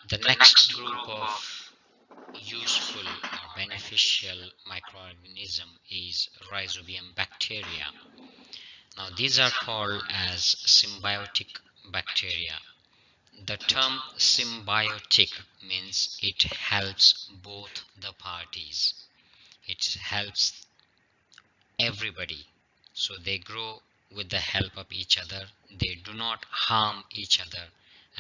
The next group of useful or beneficial microorganism is rhizobium bacteria. Now these are called as symbiotic bacteria. The term symbiotic means it helps both the parties. It helps everybody. So they grow with the help of each other. They do not harm each other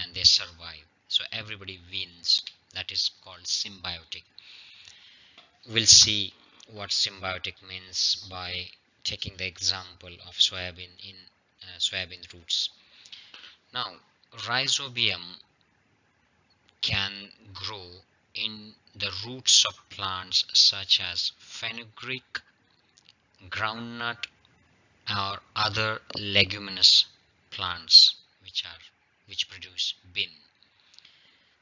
and they survive. So everybody wins. That is called symbiotic. We'll see what symbiotic means by taking the example of soybean in soybean roots. Now, rhizobium can grow in the roots of plants such as fenugreek, groundnut, or other leguminous plants which produce bean.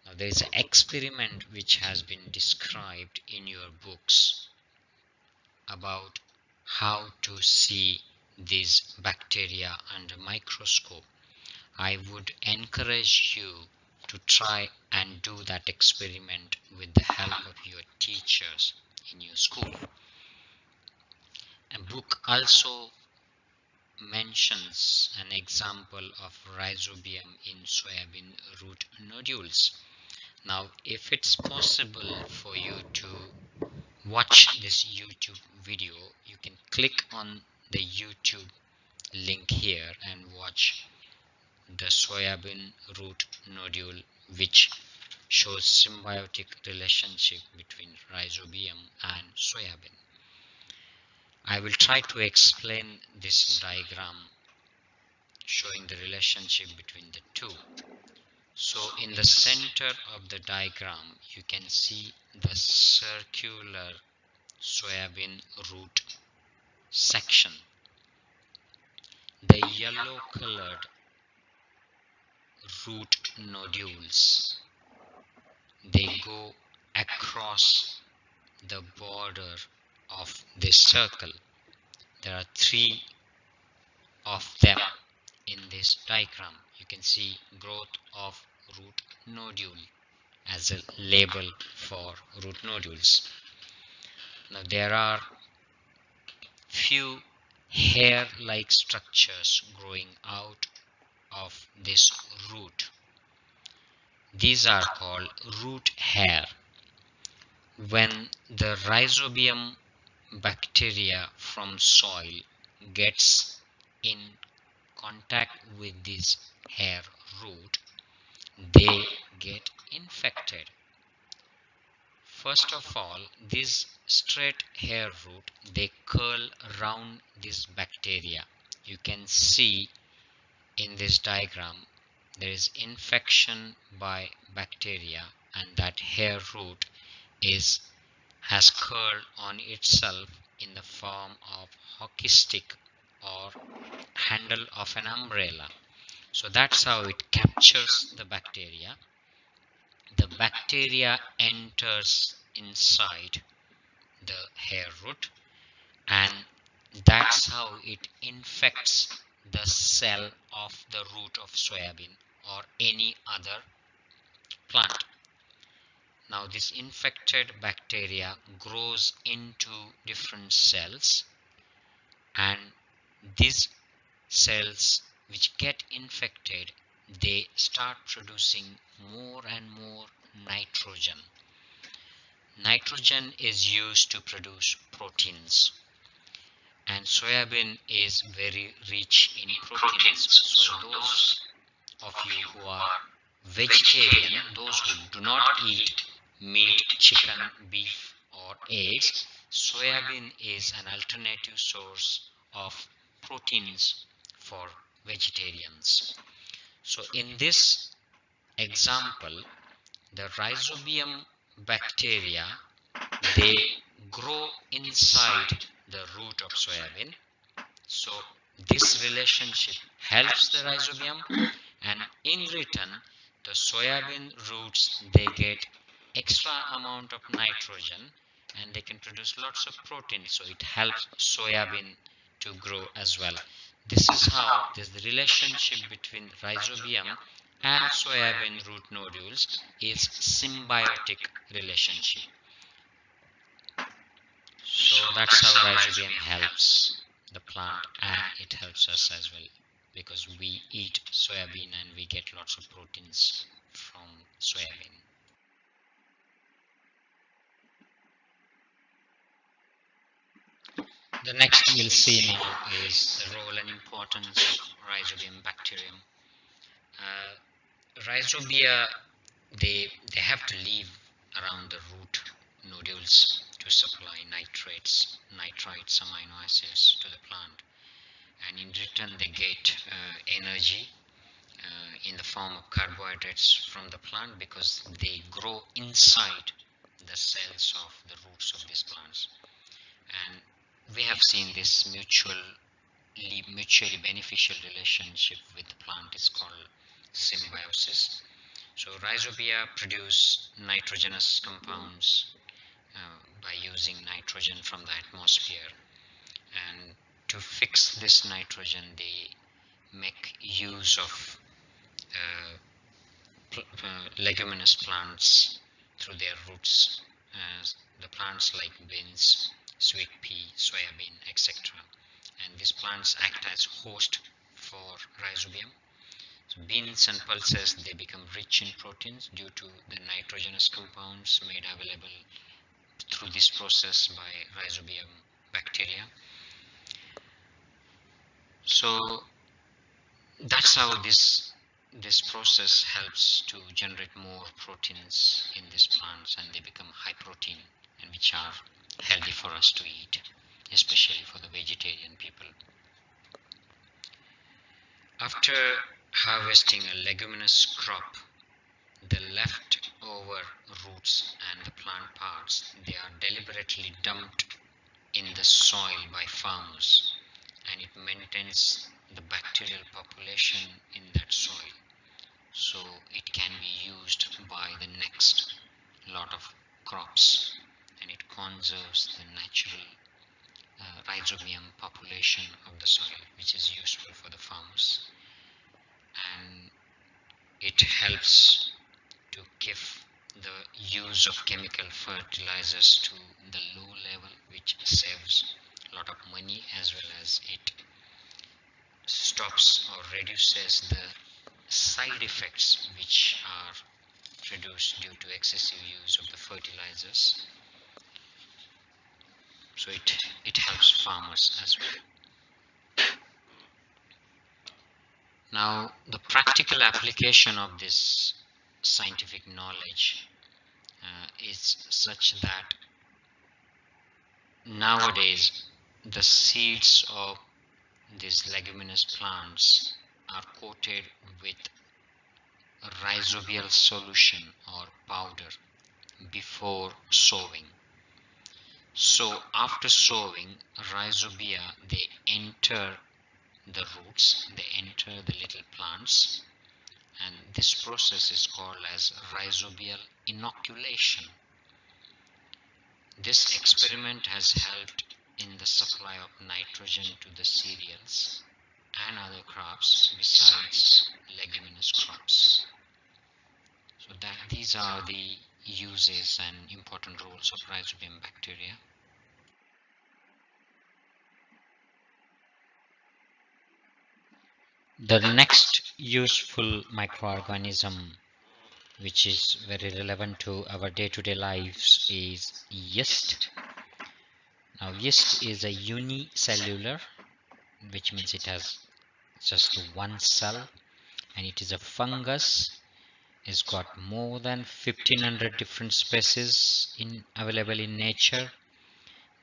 Now there is an experiment which has been described in your books about how to see these bacteria under microscope. I would encourage you to try and do that experiment with the help of your teachers in your school. A book also mentions an example of rhizobium in soybean root nodules. Now, if it's possible for you to watch this YouTube video, you can click on the YouTube link here and watch the soybean root nodule, which shows symbiotic relationship between rhizobium and soybean. I will try to explain this diagram showing the relationship between the two. So in the center of the diagram, you can see the circular soybean root section. The yellow colored root nodules, they go across the border of this circle. There are 3 of them in this diagram. You can see growth of root nodule as a label for root nodules. Now there are few hair-like structures growing out of this root. These are called root hair. When the rhizobium bacteria from soil gets in contact with this hair root, they get infected. First of all, this straight hair root, they curl around this bacteria. You can see in this diagram there is infection by bacteria and that hair root has curled on itself in the form of hockey stick or handle of an umbrella. So that's how it captures the bacteria. The bacteria enters inside the hair root and that's how it infects the cell of the root of soybean or any other plant. Now this infected bacteria grows into different cells and these cells which get infected, they start producing more and more nitrogen. Nitrogen is used to produce proteins and soybean is very rich in proteins. So those of you who are vegetarian, those who do not eat meat, chicken, beef or eggs, soybean is an alternative source of proteins for vegetarians. So in this example, the rhizobium bacteria, they grow inside the root of soybean. So this relationship helps the rhizobium and in return the soybean roots, they get extra amount of nitrogen and they can produce lots of protein, so it helps soybean to grow as well. This is how there's the relationship between rhizobium and soybean root nodules is symbiotic relationship. So that's how rhizobium helps the plant, and it helps us as well, because we eat soybean and we get lots of proteins from soybean. The next we'll see now is the role and importance of rhizobium bacterium. Rhizobia, they have to live around the root nodules to supply nitrites, amino acids to the plant, and in return they get energy in the form of carbohydrates from the plant, because they grow inside the cells of the roots of these plants. And we have seen this mutually beneficial relationship with the plant is called symbiosis. So rhizobia produce nitrogenous compounds by using nitrogen from the atmosphere, and to fix this nitrogen they make use of leguminous plants through their roots, the plants like beans, sweet pea, soybean, etc. And these plants act as host for rhizobium. So beans and pulses, they become rich in proteins due to the nitrogenous compounds made available through this process by rhizobium bacteria. So that's how this process helps to generate more proteins in these plants, and they become high protein, and which are healthy for us to eat, especially for the vegetarian people. After harvesting a leguminous crop, the leftover roots and the plant parts, they are deliberately dumped in the soil by farmers, and it maintains the bacterial population in that soil, so it can be used by the next lot of crops, and it conserves the natural rhizobium population of the soil, which is useful for the farmers, and it helps to keep the use of chemical fertilizers to the low level, which saves a lot of money, as well as it stops or reduces the side effects which are produced due to excessive use of the fertilizers. So it helps farmers as well. Now, the practical application of this scientific knowledge is such that nowadays the seeds of these leguminous plants are coated with rhizobial solution or powder before sowing. So after sowing, rhizobia, they enter the roots, they enter the little plants, and this process is called as rhizobial inoculation. This experiment has helped in the supply of nitrogen to the cereals and other crops besides leguminous crops. So these are the uses and important roles of rhizobium bacteria. The next useful microorganism which is very relevant to our day-to-day lives is yeast. Now yeast is a unicellular, which means it has just one cell, and it is a fungus. It's got more than 1500 different species available in nature.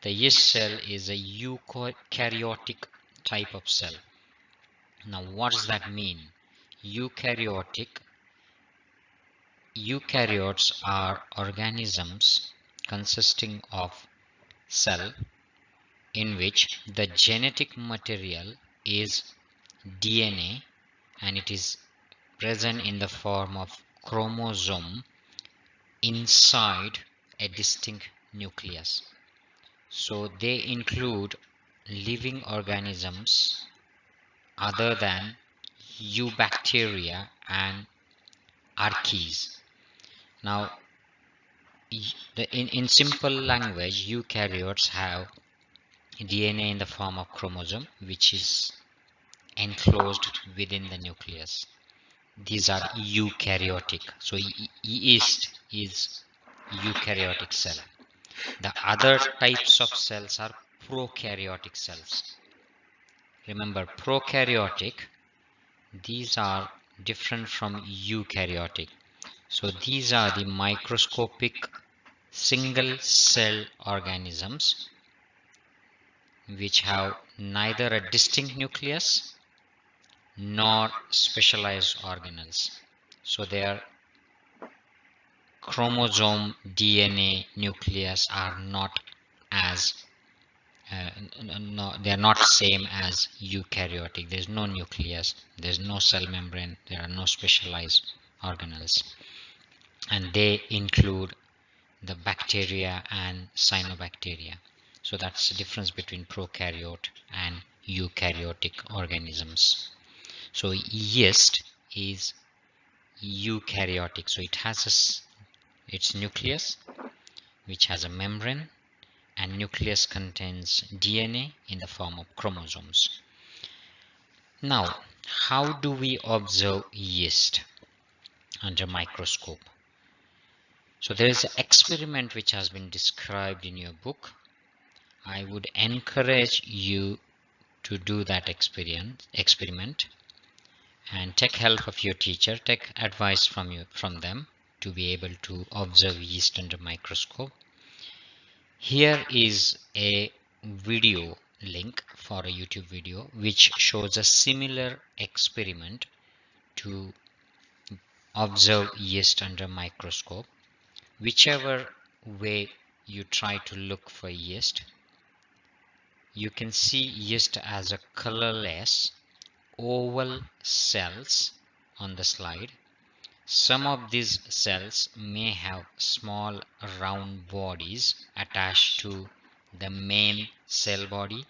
The yeast cell is a eukaryotic type of cell. Now what does that mean? Eukaryotic. Eukaryotes are organisms consisting of cell in which the genetic material is DNA, and it is present in the form of chromosome inside a distinct nucleus. So they include living organisms other than eubacteria and archees. Now, in simple language, eukaryotes have DNA in the form of chromosome, which is enclosed within the nucleus. These are eukaryotic. So yeast is eukaryotic cell. The other types of cells are prokaryotic cells. Remember, prokaryotic, these are different from eukaryotic. So these are the microscopic single cell organisms which have neither a distinct nucleus nor specialized organelles. So their chromosome, DNA, nucleus are not as no, they are not same as eukaryotic. There is no nucleus, there is no cell membrane, there are no specialized organelles, and they include the bacteria and cyanobacteria. So that's the difference between prokaryote and eukaryotic organisms. So yeast is eukaryotic. So it has its nucleus, which has a membrane, and nucleus contains DNA in the form of chromosomes. Now, how do we observe yeast under microscope? So there is an experiment which has been described in your book. I would encourage you to do that experiment and take help of your teacher, take advice from them to be able to observe yeast under microscope. Here is a video link for a YouTube video which shows a similar experiment to observe yeast under microscope. Whichever way you try to look for yeast, you can see yeast as a colorless oval cells on the slide. Some of these cells may have small round bodies attached to the main cell body.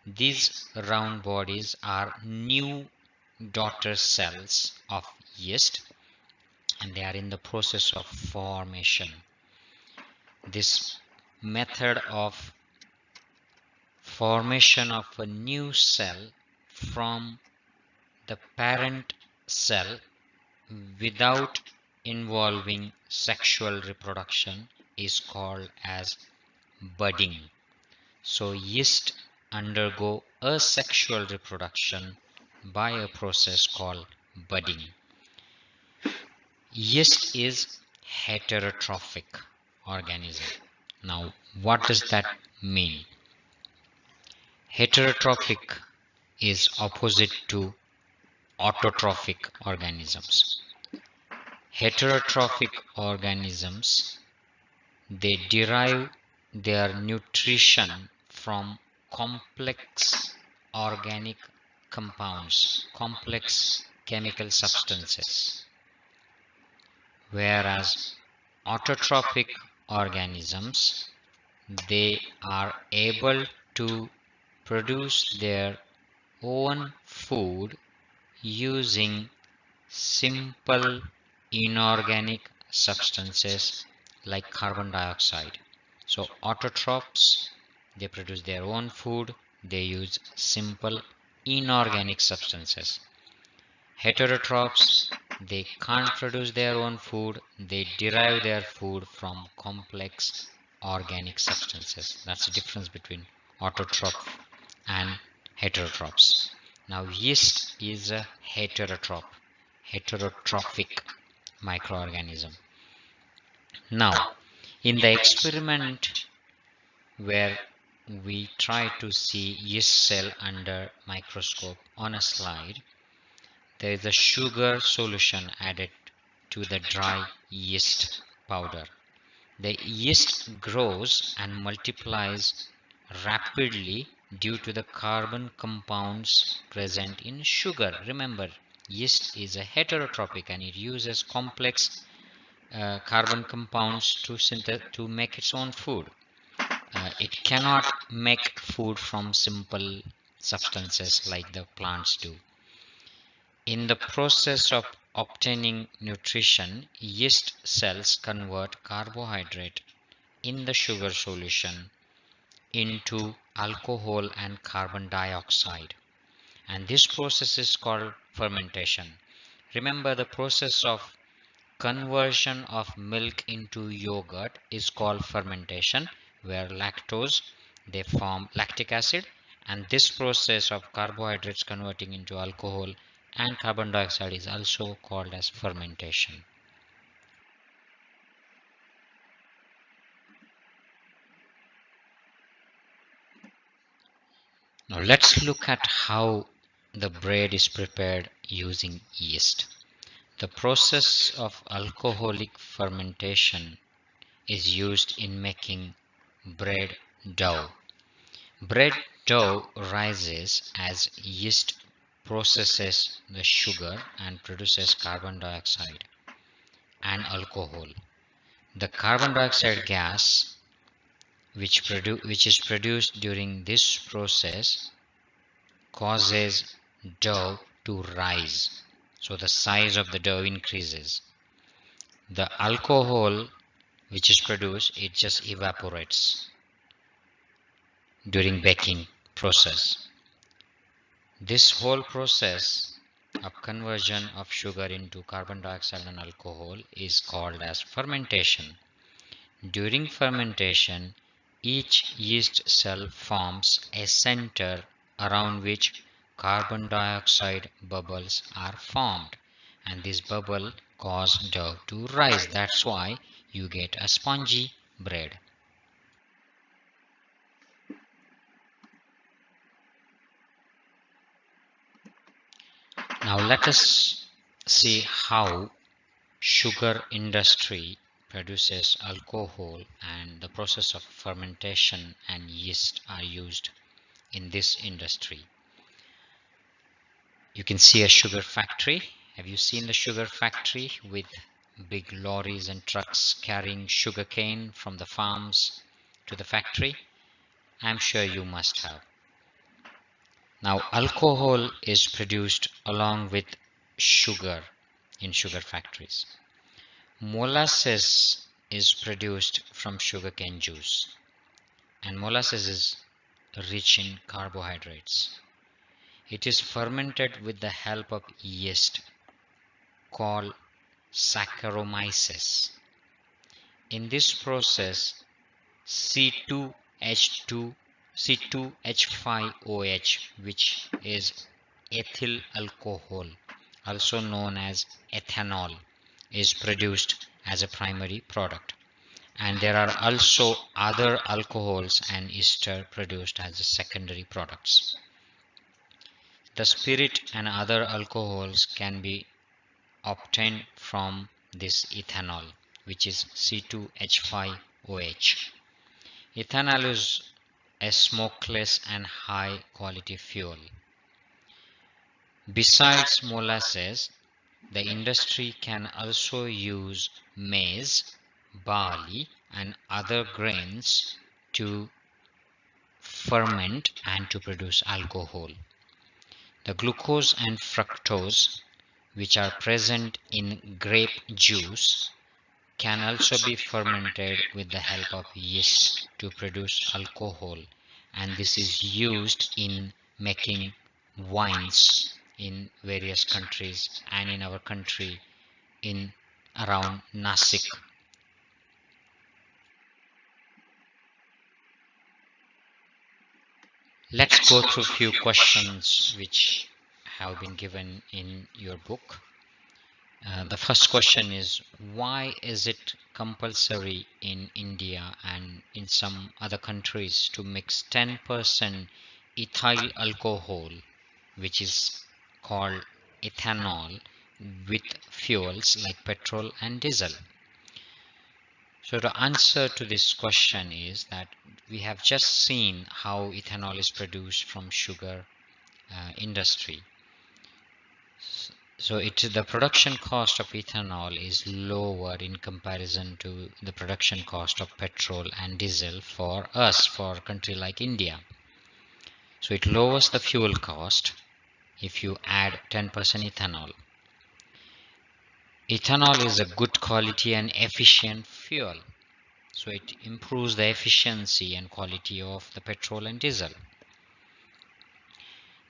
These round bodies are new daughter cells of yeast, and they are in the process of formation. This method of formation of a new cell from the parent cell without involving sexual reproduction is called as budding. So yeast undergo asexual reproduction by a process called budding. Yeast is heterotrophic organism. Now, what does that mean? Heterotrophic is opposite to autotrophic organisms. Heterotrophic organisms, they derive their nutrition from complex organic compounds, complex chemical substances, whereas autotrophic organisms, they are able to produce their own food using simple inorganic substances like carbon dioxide. So autotrophs, they produce their own food, they use simple inorganic substances. Heterotrophs, they can't produce their own food, they derive their food from complex organic substances. That's the difference between autotroph and heterotrophs. Now yeast is a heterotroph, heterotrophic microorganism. Now, in the experiment where we try to see yeast cell under microscope on a slide, there is a sugar solution added to the dry yeast powder. The yeast grows and multiplies rapidly due to the carbon compounds present in sugar. Remember, yeast is a heterotrophic and it uses complex carbon compounds to make its own food. It cannot make food from simple substances like the plants do. In the process of obtaining nutrition, yeast cells convert carbohydrate in the sugar solution into alcohol and carbon dioxide. And this process is called fermentation. Remember, the process of conversion of milk into yogurt is called fermentation, where lactose they form lactic acid, and this process of carbohydrates converting into alcohol and carbon dioxide is also called as fermentation. Now let's look at how the bread is prepared using yeast. The process of alcoholic fermentation is used in making bread dough. Bread dough rises as yeast processes the sugar and produces carbon dioxide and alcohol. The carbon dioxide gas, which is produced during this process, causes dough to rise. So the size of the dough increases. The alcohol which is produced, it just evaporates during baking process. This whole process of conversion of sugar into carbon dioxide and alcohol is called as fermentation. During fermentation, each yeast cell forms a center around which carbon dioxide bubbles are formed, and this bubble cause dough to rise. That's why you get a spongy bread. Now let us see how sugar industry produces alcohol and the process of fermentation and yeast are used in this industry. You can see a sugar factory. Have you seen the sugar factory with big lorries and trucks carrying sugar cane from the farms to the factory? I'm sure you must have. Now, alcohol is produced along with sugar in sugar factories. Molasses is produced from sugarcane juice, and molasses is rich in carbohydrates. It is fermented with the help of yeast called Saccharomyces. In this process, C2H5OH, which is ethyl alcohol, also known as ethanol, is produced as a primary product. And there are also other alcohols and ester produced as secondary products. The spirit and other alcohols can be obtained from this ethanol, which is C2H5OH. Ethanol is a smokeless and high quality fuel. Besides molasses, the industry can also use maize, barley, and other grains to ferment and to produce alcohol. The glucose and fructose, which are present in grape juice, can also be fermented with the help of yeast to produce alcohol, and this is used in making wines in various countries and in our country in around Nasik. Let's go through a few questions which have been given in your book. The first question is, why is it compulsory in India and in some other countries to mix 10% ethyl alcohol, which is called ethanol, with fuels like petrol and diesel? So the answer to this question is that we have just seen how ethanol is produced from sugar industry. So the production cost of ethanol is lower in comparison to the production cost of petrol and diesel for us, for a country like India. So it lowers the fuel cost if you add 10% ethanol. Ethanol is a good quality and efficient fuel, so it improves the efficiency and quality of the petrol and diesel.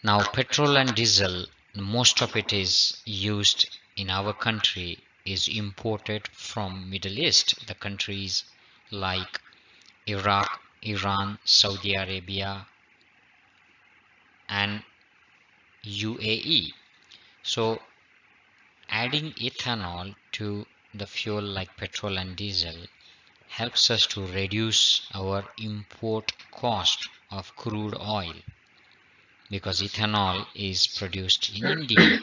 Now, petrol and diesel, most of it is used in our country, is imported from Middle East, the countries like Iraq, Iran, Saudi Arabia, and UAE. So adding ethanol to the fuel like petrol and diesel helps us to reduce our import cost of crude oil because ethanol is produced in India.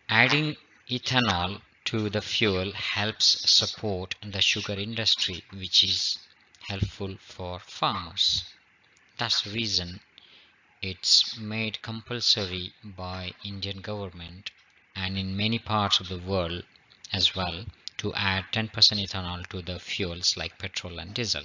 Adding ethanol to the fuel helps support the sugar industry, which is helpful for farmers. That's the reason it's made compulsory by Indian government and in many parts of the world as well to add 10% ethanol to the fuels like petrol and diesel.